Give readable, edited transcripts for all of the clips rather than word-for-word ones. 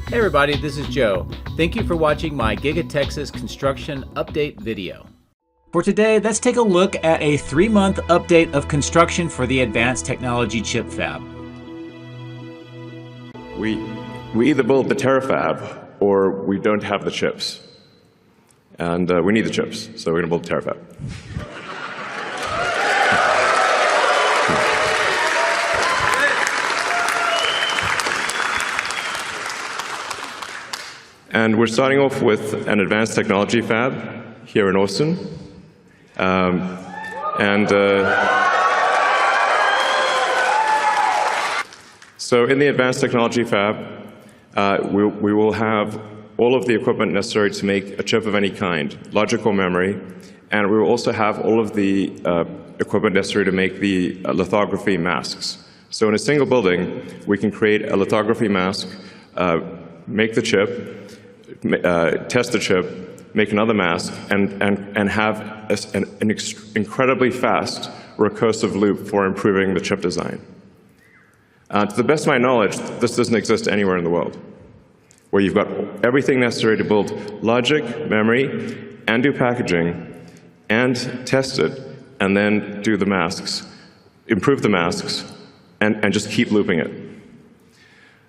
Hey everybody, this is Joe. Thank you for watching my Giga-Texas construction update video. For today, let's take a look at a 3-month update of construction for the Advanced Technology Chip Fab. We either build the terafab or we don't have the chips. And we need the chips, so we're going to build the terafab. And we're starting off with an advanced technology fab here in Austin. So in the advanced technology fab, we will have all of the equipment necessary to make a chip of any kind, logical memory, and we will also have all of the equipment necessary to make the lithography masks. So in a single building, we can create a lithography mask, make the chip, test the chip, make another mask, and have an incredibly fast recursive loop for improving the chip design. To the best of my knowledge, this doesn't exist anywhere in the world, where you've got everything necessary to build logic, memory, and do packaging, and test it, and then do the masks, improve the masks, and just keep looping it.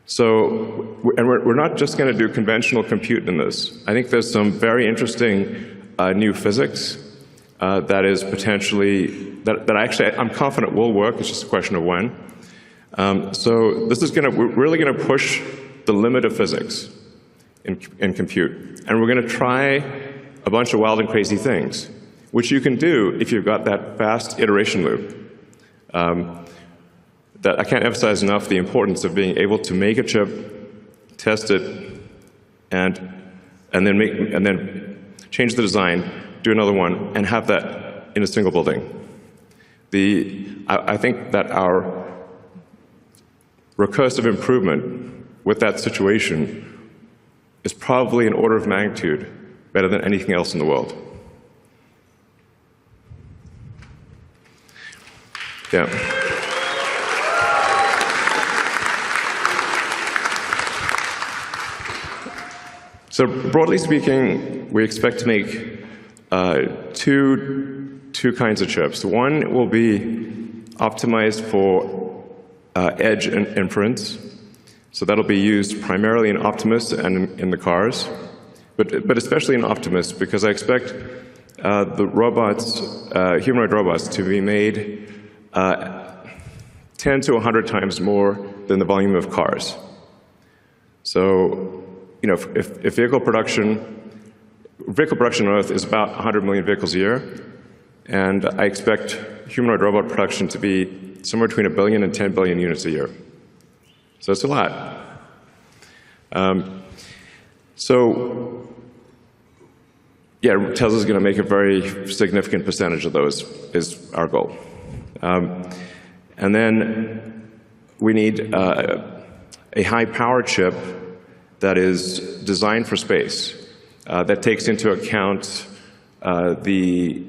So, and we're not just going to do conventional compute in this. I think there's some very interesting new physics that is potentially, that actually I'm confident will work. It's just a question of when. So this is we're really going to push the limit of physics in compute. And we're going to try a bunch of wild and crazy things, which you can do if you've got that fast iteration loop. That I can't emphasize enough the importance of being able to make a chip, test it, and then change the design, do another one, and have that in a single building. I think that our recursive improvement with that situation is probably an order of magnitude better than anything else in the world. Yeah. So broadly speaking, we expect to make two kinds of chips. One will be optimized for edge and inference. So that'll be used primarily in Optimus and in the cars, but especially in Optimus, because I expect the robots, humanoid robots, to be made 10 to 100 times more than the volume of cars. So, you know, if vehicle production on Earth is about 100 million vehicles a year, and I expect humanoid robot production to be somewhere between 1 billion and 10 billion units a year. So it's a lot. So, yeah, Tesla's going to make a very significant percentage of those, is our goal. And then we need a high-power chip that is designed for space, that takes into account the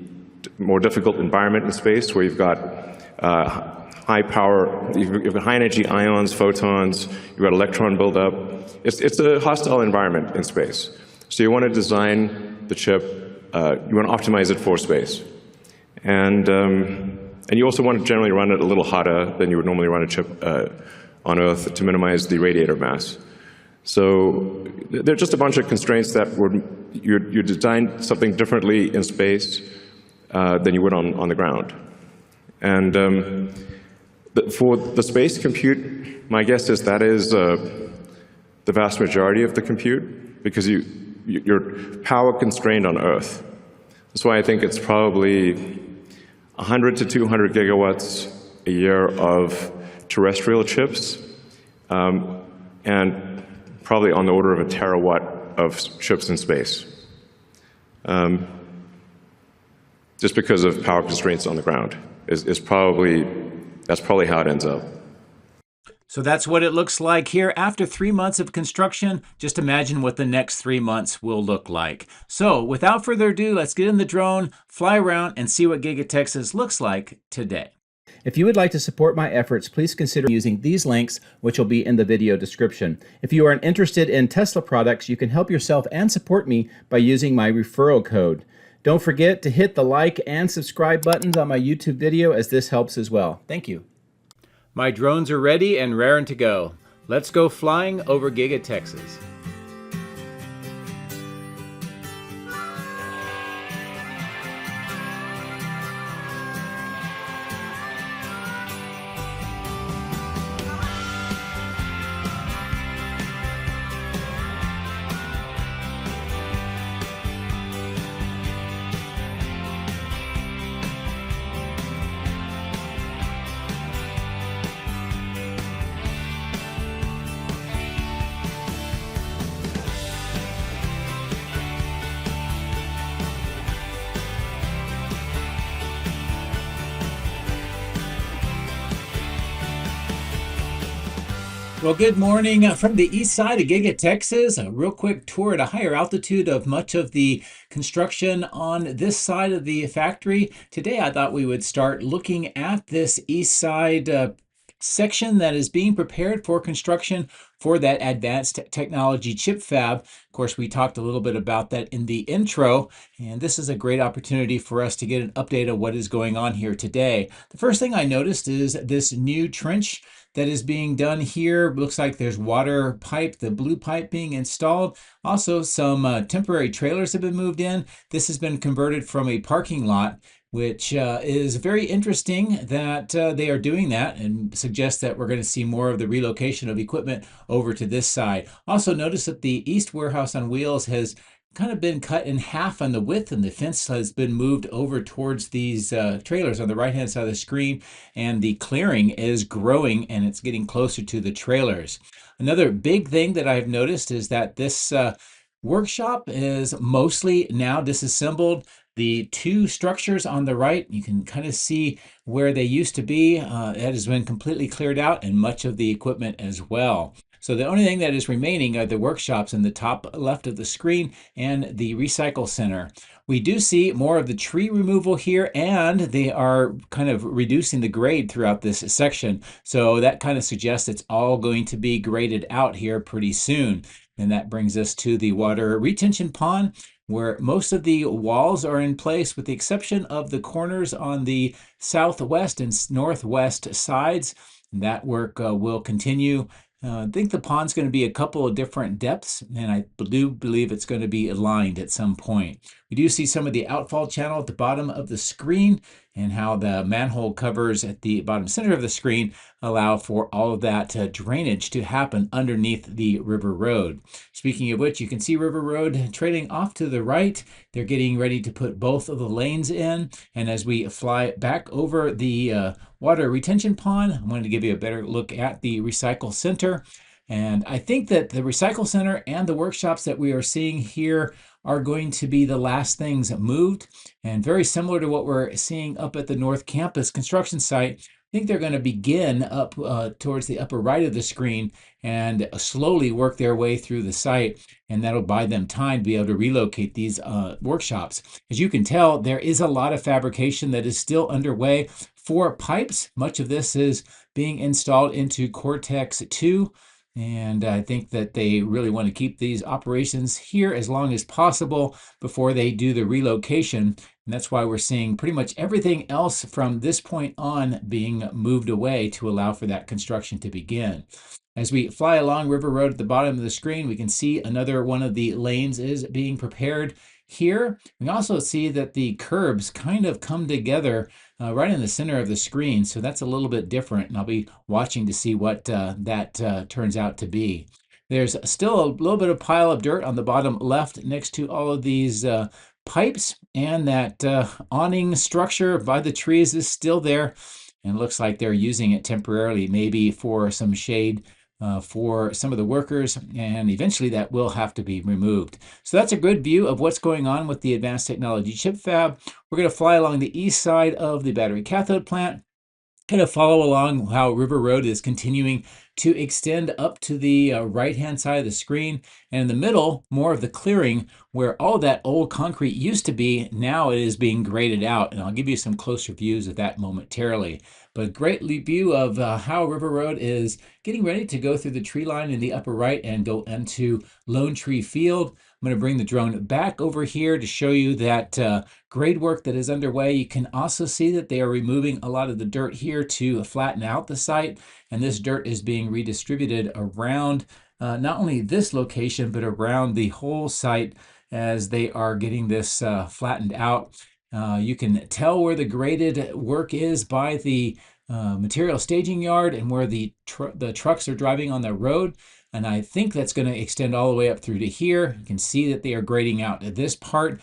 more difficult environment in space, where you've got high power, you've got high energy ions, photons, you've got electron buildup. It's a hostile environment in space. So you want to design the chip, you want to optimize it for space. And you also want to generally run it a little hotter than you would normally run a chip on Earth to minimize the radiator mass. So there are just a bunch of constraints that you design something differently in space than you would on the ground. And for the space compute, my guess is that is the vast majority of the compute, because you're power constrained on Earth. That's why I think it's probably 100 to 200 gigawatts a year of terrestrial chips, and probably on the order of 1 terawatt of chips in space, just because of power constraints on the ground. That's probably how it ends up. So that's what it looks like here after 3 months of construction. Just imagine what the next 3 months will look like. So without further ado, let's get in the drone, fly around, and see what Giga-Texas looks like today. If you would like to support my efforts, please consider using these links, which will be in the video description. If you are interested in Tesla products, you can help yourself and support me by using my referral code. Don't forget to hit the like and subscribe buttons on my YouTube video, as this helps as well. Thank you. My drones are ready and raring to go. Let's go flying over Giga-Texas. Well, good morning from the east side of Giga-Texas. A real quick tour at a higher altitude of much of the construction on this side of the factory. Today, I thought we would start looking at this east side section that is being prepared for construction for that advanced technology chip fab. Of course, we talked a little bit about that in the intro, and this is a great opportunity for us to get an update of what is going on here today. The first thing I noticed is this new trench that is being done here. Looks like there's water pipe, the blue pipe being installed. Also, some temporary trailers have been moved in. This has been converted from a parking lot, which is very interesting that they are doing that, and suggests that we're going to see more of the relocation of equipment over to this side. Also notice that the east warehouse on wheels has kind of been cut in half on the width, and the fence has been moved over towards these trailers on the right hand side of the screen, and the clearing is growing and it's getting closer to the trailers. Another big thing that I've noticed is that this workshop is mostly now disassembled. The two structures on the right, you can kind of see where they used to be. That has been completely cleared out, and much of the equipment as well. So the only thing that is remaining are the workshops in the top left of the screen and the recycle center. We do see more of the tree removal here, and they are kind of reducing the grade throughout this section. So that kind of suggests it's all going to be graded out here pretty soon. And that brings us to the water retention pond, where most of the walls are in place with the exception of the corners on the southwest and northwest sides. That work will continue. I think the pond's going to be a couple of different depths, and I do believe it's going to be aligned at some point. We do see some of the outfall channel at the bottom of the screen, and how the manhole covers at the bottom center of the screen allow for all of that drainage to happen underneath the river road. Speaking of which, you can see River Road trailing off to the right. They're getting ready to put both of the lanes in, and as we fly back over the water retention pond, I wanted to give you a better look at the recycle center. And I think that the recycle center and the workshops that we are seeing here are going to be the last things moved, and very similar to what we're seeing up at the North Campus construction site. I think they're going to begin up towards the upper right of the screen and slowly work their way through the site, and that'll buy them time to be able to relocate these workshops. As you can tell, there is a lot of fabrication that is still underway for pipes. Much of this is being installed into Cortex 2. And I think that they really want to keep these operations here as long as possible before they do the relocation. And that's why we're seeing pretty much everything else from this point on being moved away to allow for that construction to begin. As we fly along River Road at the bottom of the screen, we can see another one of the lanes is being prepared here. We also see that the curbs kind of come together right in the center of the screen, so that's a little bit different, and I'll be watching to see what that turns out to be. There's still a little bit of pile of dirt on the bottom left next to all of these pipes, and that awning structure by the trees is still there, and it looks like they're using it temporarily, maybe for some shade for some of the workers, and eventually that will have to be removed. So that's a good view of what's going on with the Advanced Technology Chip Fab. We're going to fly along the east side of the battery cathode plant, kind of follow along how River Road is continuing to extend up to the right-hand side of the screen. And in the middle, more of the clearing where all that old concrete used to be, now it is being graded out. And I'll give you some closer views of that momentarily. But a great view of how River Road is getting ready to go through the tree line in the upper right and go into Lone Tree Field. I'm going to bring the drone back over here to show you that grade work that is underway. You can also see that they are removing a lot of the dirt here to flatten out the site, and this dirt is being redistributed around not only this location, but around the whole site as they are getting this flattened out. You can tell where the graded work is by the material staging yard and where the trucks are driving on the road. And I think that's going to extend all the way up through to here. You can see that they are grading out this part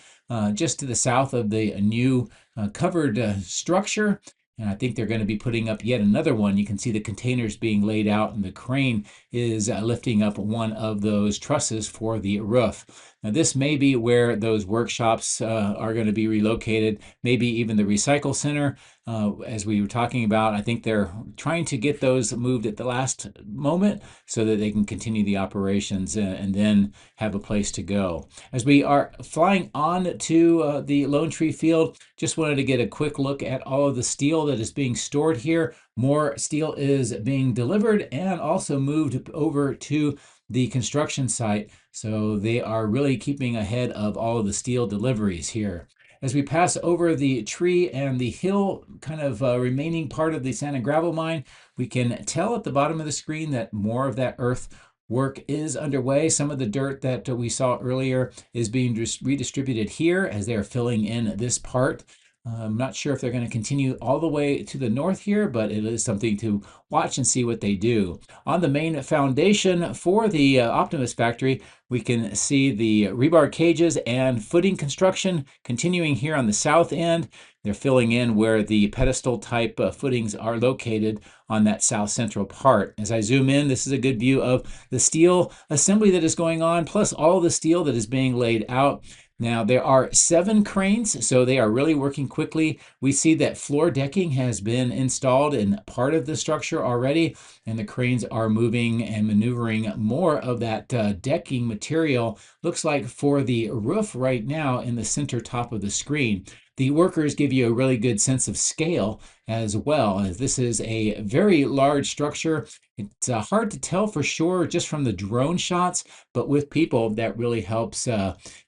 just to the south of the new covered structure. And I think they're going to be putting up yet another one. You can see the containers being laid out, and the crane is lifting up one of those trusses for the roof. Now, this may be where those workshops are going to be relocated, maybe even the recycle center. As we were talking about, I think they're trying to get those moved at the last moment so that they can continue the operations and then have a place to go. As we are flying on to the Lone Tree Field, just wanted to get a quick look at all of the steel that is being stored here. More steel is being delivered and also moved over to the construction site. So they are really keeping ahead of all of the steel deliveries here. As we pass over the tree and the hill, kind of remaining part of the sand and gravel mine, we can tell at the bottom of the screen that more of that earth work is underway. Some of the dirt that we saw earlier is being redistributed here as they are filling in this part. I'm not sure if they're going to continue all the way to the north here, but it is something to watch and see what they do. On the main foundation for the Optimus factory, we can see the rebar cages and footing construction continuing here on the south end. They're filling in where the pedestal type footings are located on that south central part. As I zoom in, this is a good view of the steel assembly that is going on, plus all the steel that is being laid out. Now, there are 7 cranes, so they are really working quickly. We see that floor decking has been installed in part of the structure already, and the cranes are moving and maneuvering more of that decking material, looks like for the roof right now in the center top of the screen. The workers give you a really good sense of scale as well, as this is a very large structure. It's hard to tell for sure just from the drone shots, but with people, that really helps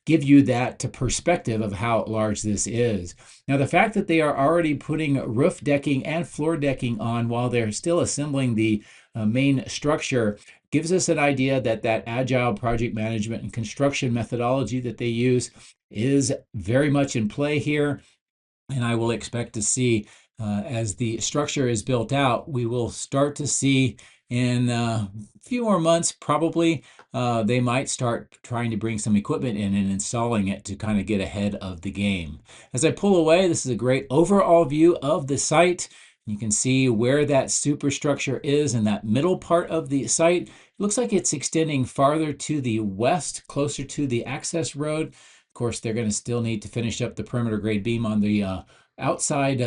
give you that perspective of how large this is. Now, the fact that they are already putting roof decking and floor decking on while they're still assembling the main structure gives us an idea that that agile project management and construction methodology that they use is very much in play here. And I will expect to see as the structure is built out, we will start to see in a few more months, probably, they might start trying to bring some equipment in and installing it to kind of get ahead of the game. As I pull away, this is a great overall view of the site. You can see where that superstructure is in that middle part of the site. It looks like it's extending farther to the west, closer to the access road. Of course, they're going to still need to finish up the perimeter grade beam on the outside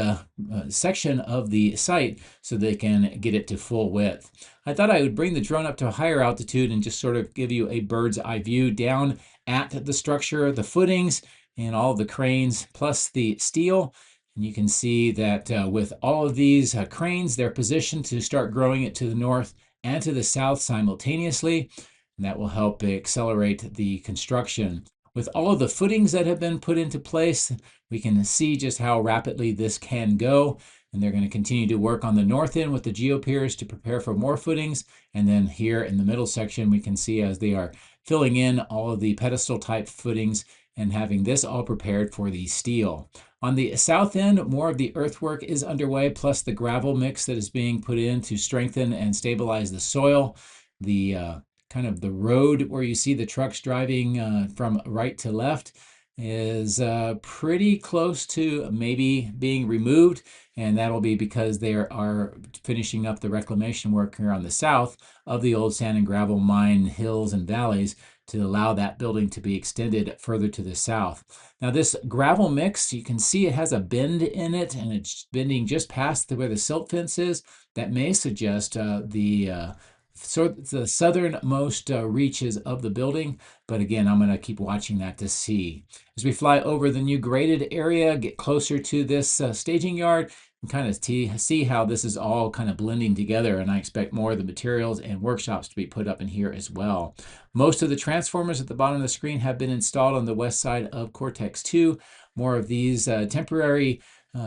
section of the site so they can get it to full width. I thought I would bring the drone up to a higher altitude and just sort of give you a bird's eye view down at the structure, the footings, and all the cranes, plus the steel. And you can see that with all of these cranes, they're positioned to start growing it to the north and to the south simultaneously. And that will help accelerate the construction. With all of the footings that have been put into place, we can see just how rapidly this can go. And they're going to continue to work on the north end with the geopiers to prepare for more footings. And then here in the middle section, we can see as they are filling in all of the pedestal type footings and having this all prepared for the steel. On the south end, more of the earthwork is underway, plus the gravel mix that is being put in to strengthen and stabilize the soil. The kind of the road where you see the trucks driving from right to left is pretty close to maybe being removed, and that'll be because they are finishing up the reclamation work here on the south of the old sand and gravel mine hills and valleys to allow that building to be extended further to the south. Now this gravel mix, you can see it has a bend in it, and it's bending just past where the silt fence is. That may suggest the southernmost reaches of the building, but again, I'm going to keep watching that to see. As we fly over the new graded area, get closer to this staging yard, and kind of see how this is all kind of blending together, and I expect more of the materials and workshops to be put up in here as well. Most of the transformers at the bottom of the screen have been installed on the west side of Cortex 2. More of these temporary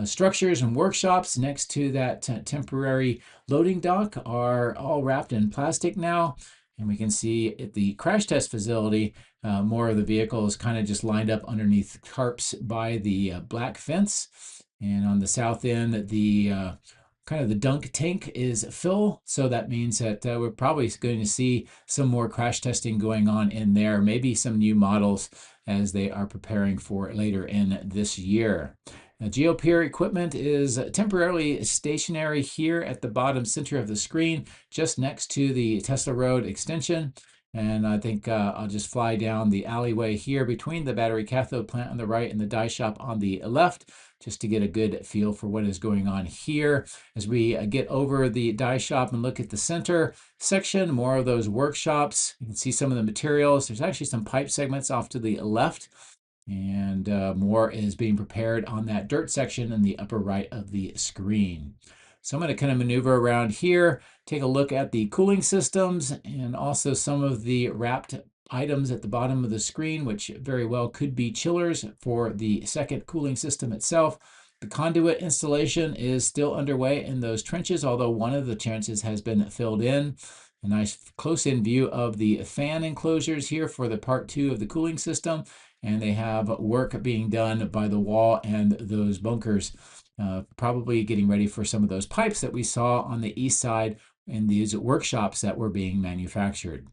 structures and workshops next to that temporary loading dock are all wrapped in plastic now. And we can see at the crash test facility, more of the vehicles kind of just lined up underneath tarps by the black fence. And on the south end, the kind of the dunk tank is full. So that means that we're probably going to see some more crash testing going on in there, maybe some new models as they are preparing for later in this year. GeoPeer equipment is temporarily stationary here at the bottom center of the screen, just next to the Tesla Road extension. And I think I'll just fly down the alleyway here between the battery cathode plant on the right and the die shop on the left, just to get a good feel for what is going on here. As we get over the die shop and look at the center section, more of those workshops. You can see some of the materials. There's actually some pipe segments off to the left, and more is being prepared on that dirt section in the upper right of the screen. So I'm going to kind of maneuver around here, take a look at the cooling systems and also some of the wrapped items at the bottom of the screen, which very well could be chillers for the second cooling system itself. The conduit installation is still underway in those trenches, although one of the trenches has been filled in. A nice close-in view of the fan enclosures here for the part 2 of the cooling system, and they have work being done by the wall and those bunkers, probably getting ready for some of those pipes that we saw on the east side in these workshops that were being manufactured.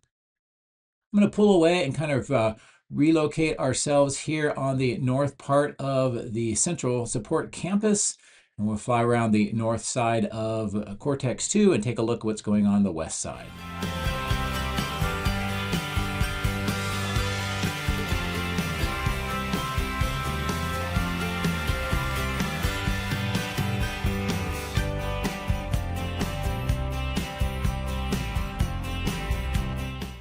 I'm going to pull away and kind of relocate ourselves here on the north part of the Central Support Campus, and we'll fly around the north side of Cortex 2 and take a look at what's going on the west side.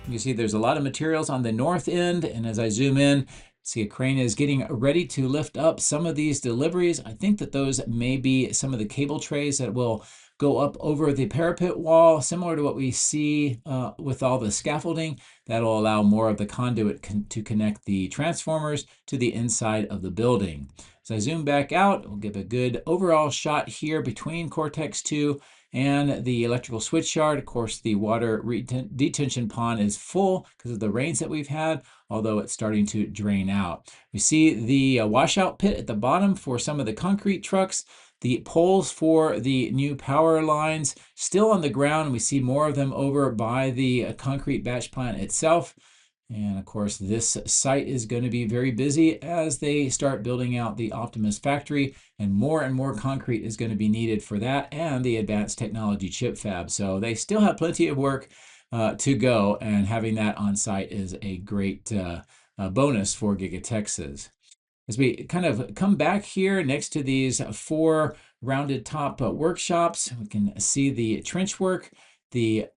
You see there's a lot of materials on the north end, and as I zoom in, see a crane is getting ready to lift up some of these deliveries. I think that those may be some of the cable trays that will go up over the parapet wall, similar to what we see with all the scaffolding. That'll allow more of the conduit to connect the transformers to the inside of the building. As I zoom back out, we'll give a good overall shot here between Cortex 2 and the electrical switch yard. Of course, the water detention pond is full because of the rains that we've had, although it's starting to drain out. We see the washout pit at the bottom for some of the concrete trucks. The poles for the new power lines still on the ground. We see more of them over by the concrete batch plant itself. And of course, this site is going to be very busy as they start building out the Optimus factory, and more concrete is going to be needed for that and the advanced technology chip fab. So they still have plenty of work to go, and having that on site is a great bonus for Giga-Texas. As we kind of come back here next to these 4 rounded top workshops, we can see the trench work, the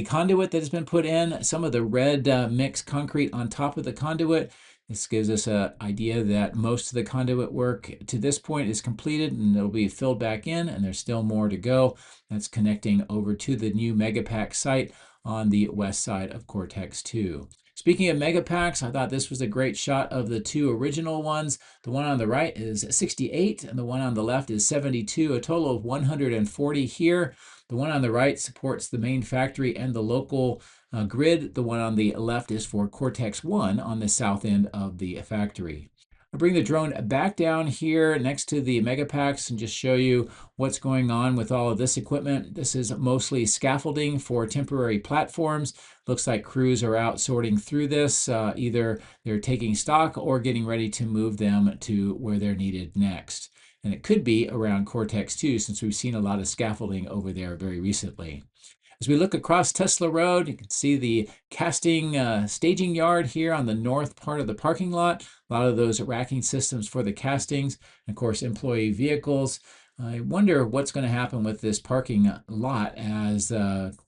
conduit that has been put in, some of the red mixed concrete on top of the conduit. This gives us an idea that most of the conduit work to this point is completed, and it'll be filled back in, and there's still more to go. That's connecting over to the new Megapack site on the west side of Cortex 2. Speaking of Megapacks, I thought this was a great shot of the 2 original ones. The one on the right is 68, and the one on the left is 72, a total of 140 here. The one on the right supports the main factory and the local grid. The one on the left is for Cortex 1 on the south end of the factory. I'll bring the drone back down here next to the Megapacks and just show you what's going on with all of this equipment. This is mostly scaffolding for temporary platforms. Looks like crews are out sorting through this. Either they're taking stock or getting ready to move them to where they're needed next. And it could be around Cortex too, since we've seen a lot of scaffolding over there very recently. As we look across Tesla Road, you can see the casting staging yard here on the north part of the parking lot. A lot of those racking systems for the castings, and of course, employee vehicles. I wonder what's going to happen with this parking lot as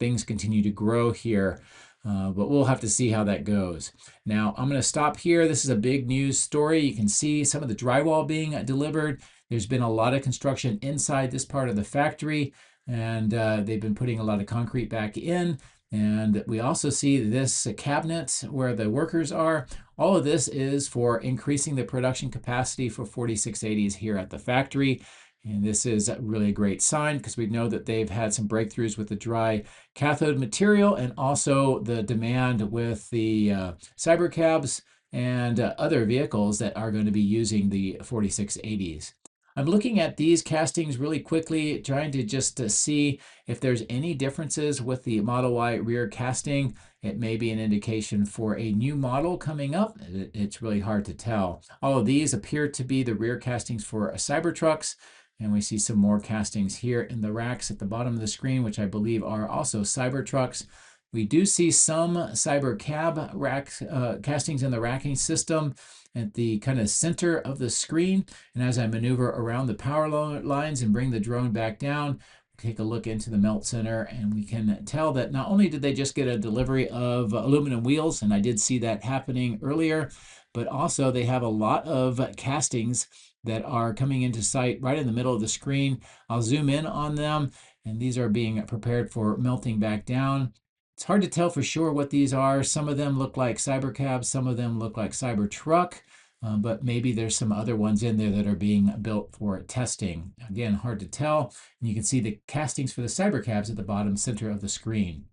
things continue to grow here. But we'll have to see how that goes. Now, I'm going to stop here. This is a big news story. You can see some of the drywall being delivered. There's been a lot of construction inside this part of the factory, and they've been putting a lot of concrete back in. And we also see this cabinet where the workers are. All of this is for increasing the production capacity for 4680s here at the factory. And this is really a great sign because we know that they've had some breakthroughs with the dry cathode material and also the demand with the Cybercabs and other vehicles that are going to be using the 4680s. I'm looking at these castings really quickly, trying to just see if there's any differences with the Model Y rear casting. It may be an indication for a new model coming up. It's really hard to tell. All of these appear to be the rear castings for Cybertrucks. And we see some more castings here in the racks at the bottom of the screen, which I believe are also Cybertrucks. We do see some Cybercab castings in the racking system at the kind of center of the screen. And as I maneuver around the power lines and bring the drone back down, take a look into the melt center, and we can tell that not only did they just get a delivery of aluminum wheels, and I did see that happening earlier, but also they have a lot of castings that are coming into sight right in the middle of the screen. I'll zoom in on them, and these are being prepared for melting back down. It's hard to tell for sure what these are. Some of them look like Cybercabs, some of them look like Cybertruck, but maybe there's some other ones in there that are being built for testing. Again, hard to tell. And you can see the castings for the Cybercabs at the bottom center of the screen.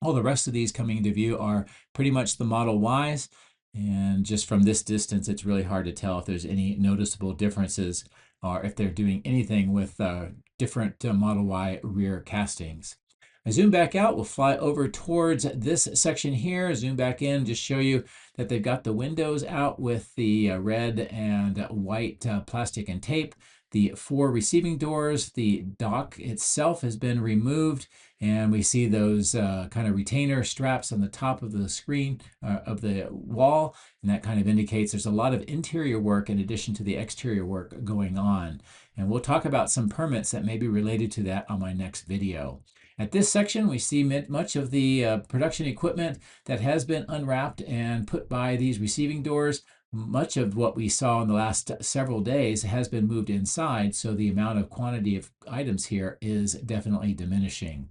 All the rest of these coming into view are pretty much the Model Ys. And just from this distance, it's really hard to tell if there's any noticeable differences or if they're doing anything with different Model Y rear castings. I zoom back out, we'll fly over towards this section here, zoom back in, just show you that they've got the windows out with the red and white plastic and tape. The 4 receiving doors, the dock itself has been removed, and we see those kind of retainer straps on the top of the screen, of the wall, and that kind of indicates there's a lot of interior work in addition to the exterior work going on. And we'll talk about some permits that may be related to that on my next video. At this section, we see much of the production equipment that has been unwrapped and put by these receiving doors. Much of what we saw in the last several days has been moved inside, so the amount of quantity of items here is definitely diminishing.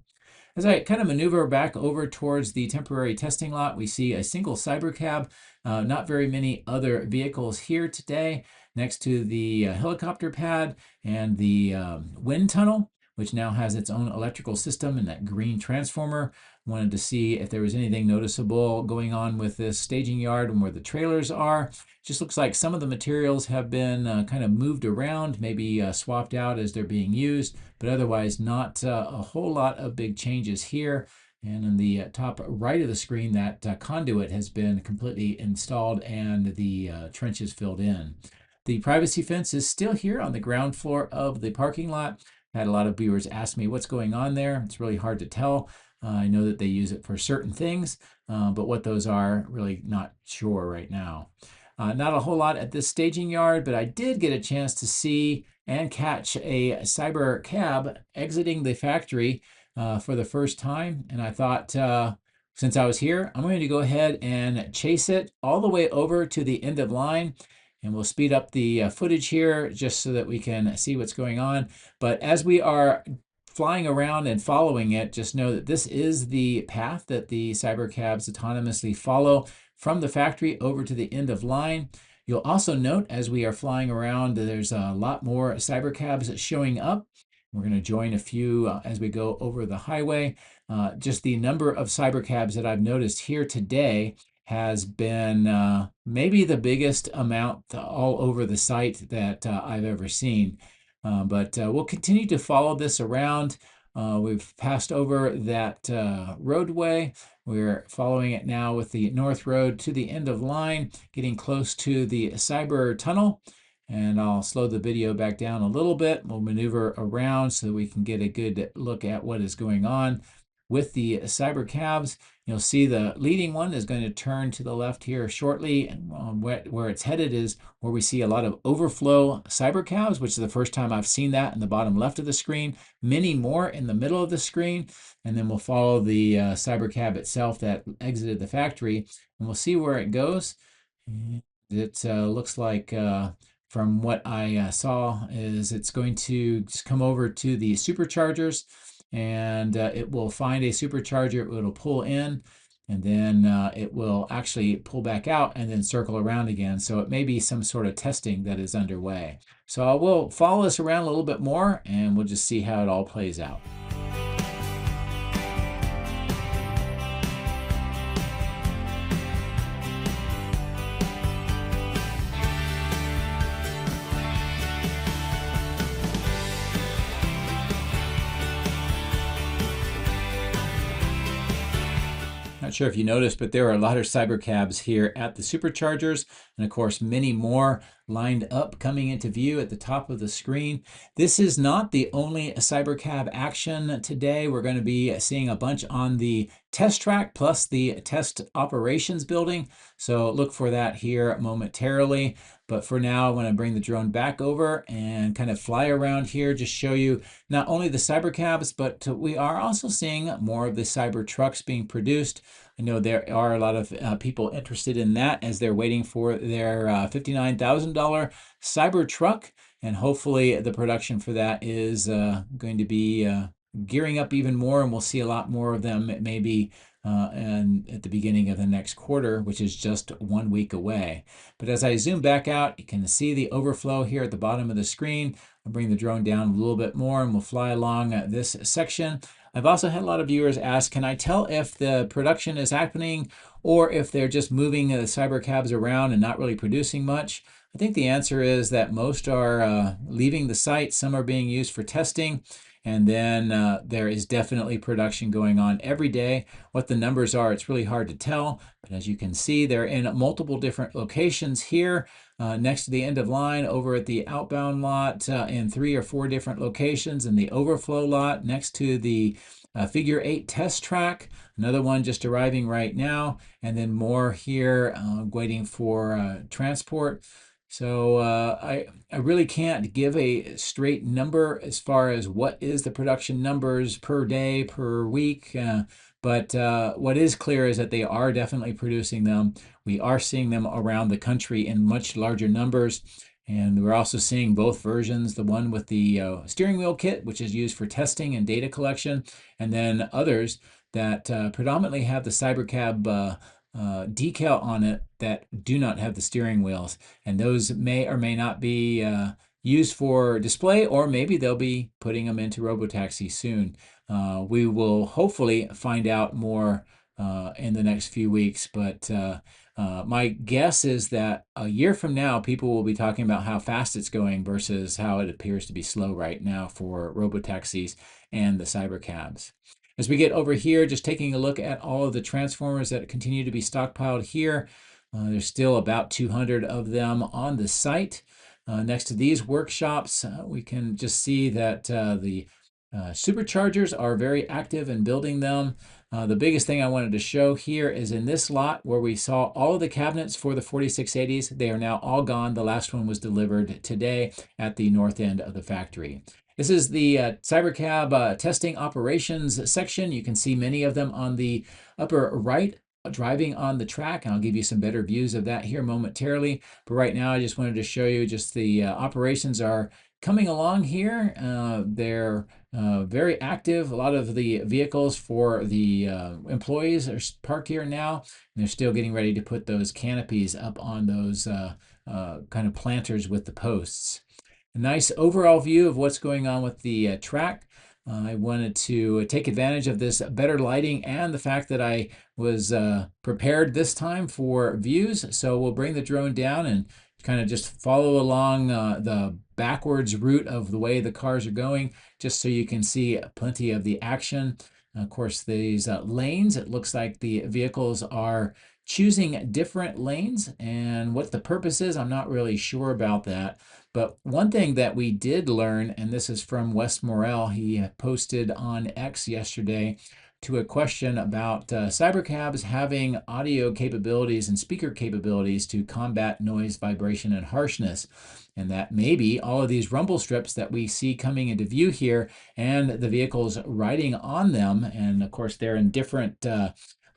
As I kind of maneuver back over towards the temporary testing lot, we see a single Cybercab, not very many other vehicles here today, next to the helicopter pad and the wind tunnel, which now has its own electrical system and that green transformer. Wanted to see if there was anything noticeable going on with this staging yard and where the trailers are. Just looks like some of the materials have been kind of moved around, maybe swapped out as they're being used, but otherwise not a whole lot of big changes here. And in the top right of the screen, that conduit has been completely installed and the trenches filled in. The privacy fence is still here on the ground floor of the parking lot. I had a lot of viewers ask me what's going on there. It's really hard to tell. I know that they use it for certain things, but what those are, really not sure right now. Not a whole lot at this staging yard, but I did get a chance to see and catch a Cybercab exiting the factory for the first time. And I thought, since I was here, I'm going to go ahead and chase it all the way over to the end of line. And we'll speed up the footage here just so that we can see what's going on. But as we are flying around and following it, just know that this is the path that the Cybercabs autonomously follow from the factory over to the end of line. You'll also note as we are flying around, there's a lot more Cybercabs showing up. We're going to join a few as we go over the highway. Just the number of Cybercabs that I've noticed here today has been maybe the biggest amount all over the site that I've ever seen. But we'll continue to follow this around. We've passed over that roadway. We're following it now with the North Road to the end of line, getting close to the Cyber Tunnel. And I'll slow the video back down a little bit. We'll maneuver around so that we can get a good look at what is going on with the Cybercabs. You'll see the leading one is going to turn to the left here shortly. Where it's headed is where we see a lot of overflow Cybercabs, which is the first time I've seen that in the bottom left of the screen. Many more in the middle of the screen. And then we'll follow the Cybercab itself that exited the factory, and we'll see where it goes. It looks like from what I saw is it's going to just come over to the superchargers, and it will find a supercharger. It'll pull in, and then it will actually pull back out and then circle around again. So it may be some sort of testing that is underway. So I will follow this around a little bit more, and we'll just see how it all plays out. Not sure if you noticed, but there are a lot of Cybercabs here at the superchargers, and of course many more lined up coming into view at the top of the screen. This is not the only Cybercab action today. We're going to be seeing a bunch on the test track plus the test operations building, so look for that here momentarily. But for now, I want to bring the drone back over and kind of fly around here, just show you not only the Cybercabs, but we are also seeing more of the Cybertrucks being produced. I know there are a lot of people interested in that as they're waiting for their $59,000 Cybertruck, and hopefully the production for that is going to be gearing up even more, and we'll see a lot more of them maybe and at the beginning of the next quarter, which is just 1 week away. But as I zoom back out, you can see the overflow here at the bottom of the screen. I'll bring the drone down a little bit more, and we'll fly along this section. I've also had a lot of viewers ask, can I tell if the production is happening or if they're just moving the Cybercabs around and not really producing much? I think the answer is that most are leaving the site. Some are being used for testing. And then there is definitely production going on every day. What the numbers are, it's really hard to tell. But as you can see, they're in multiple different locations here. Next to the end of line, over at the outbound lot, in 3 or 4 different locations, in the overflow lot, next to the figure 8 test track, another one just arriving right now, and then more here waiting for transport. So I really can't give a straight number as far as what is the production numbers per day, per week. But what is clear is that they are definitely producing them. We are seeing them around the country in much larger numbers. And we're also seeing both versions, the one with the steering wheel kit, which is used for testing and data collection, and then others that predominantly have the Cybercab decal on it that do not have the steering wheels. And those may or may not be used for display, or maybe they'll be putting them into robotaxi soon. We will hopefully find out more in the next few weeks, but my guess is that a year from now, people will be talking about how fast it's going versus how it appears to be slow right now for robotaxis and the Cybercabs. As we get over here, just taking a look at all of the transformers that continue to be stockpiled here. There's still about 200 of them on the site. Next to these workshops, we can just see that the superchargers are very active in building them. The biggest thing I wanted to show here is in this lot where we saw all of the cabinets for the 4680s. They are now all gone. The last one was delivered today at the north end of the factory. This is the Cybercab testing operations section. You can see many of them on the upper right driving on the track, and I'll give you some better views of that here momentarily. But right now I just wanted to show you just the operations are coming along here. They're very active. A lot of the vehicles for the employees are parked here now, and they're still getting ready to put those canopies up on those kind of planters with the posts. A nice overall view of what's going on with the track. I wanted to take advantage of this better lighting and the fact that I was prepared this time for views. So we'll bring the drone down and kind of just follow along the backwards route of the way the cars are going, just so you can see plenty of the action. Of course, these lanes, it looks like the vehicles are choosing different lanes, and what the purpose is, I'm not really sure about that. But one thing that we did learn, and this is from Wes Morrell, he posted on X yesterday to a question about Cybercabs having audio capabilities and speaker capabilities to combat noise, vibration, and harshness. And that maybe all of these rumble strips that we see coming into view here and the vehicles riding on them, and of course they're in different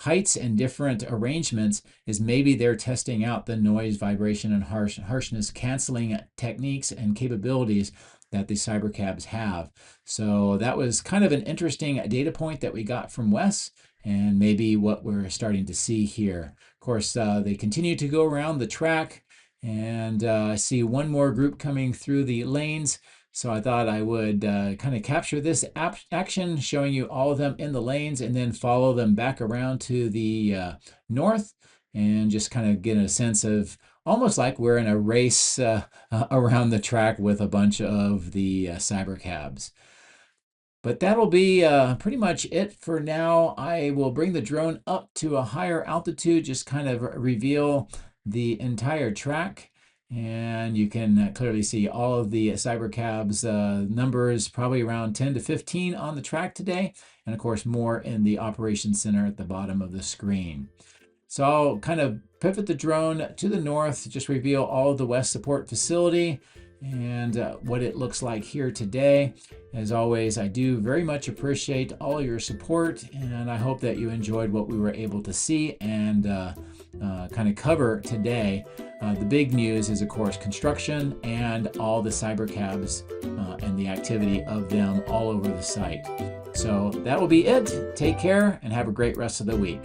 heights and different arrangements, is maybe they're testing out the noise, vibration, and harshness canceling techniques and capabilities that the Cybercabs have. So that was kind of an interesting data point that we got from Wes, and maybe what we're starting to see here. Of course, they continue to go around the track, and I see one more group coming through the lanes. So I thought I would kind of capture this action, showing you all of them in the lanes, and then follow them back around to the north, and just kind of get a sense of almost like we're in a race around the track with a bunch of the Cybercabs. But that'll be pretty much it for now. I will bring the drone up to a higher altitude, just kind of reveal the entire track. And you can clearly see all of the Cybercabs numbers, probably around 10 to 15 on the track today. And of course, more in the operations center at the bottom of the screen. So I'll kind of pivot the drone to the north, just reveal all of the West Support Facility and what it looks like here today. As always, I do very much appreciate all your support, and I hope that you enjoyed what we were able to see and kind of cover today. The big news is, of course, construction and all the Cybercabs and the activity of them all over the site. So that will be it. Take care and have a great rest of the week.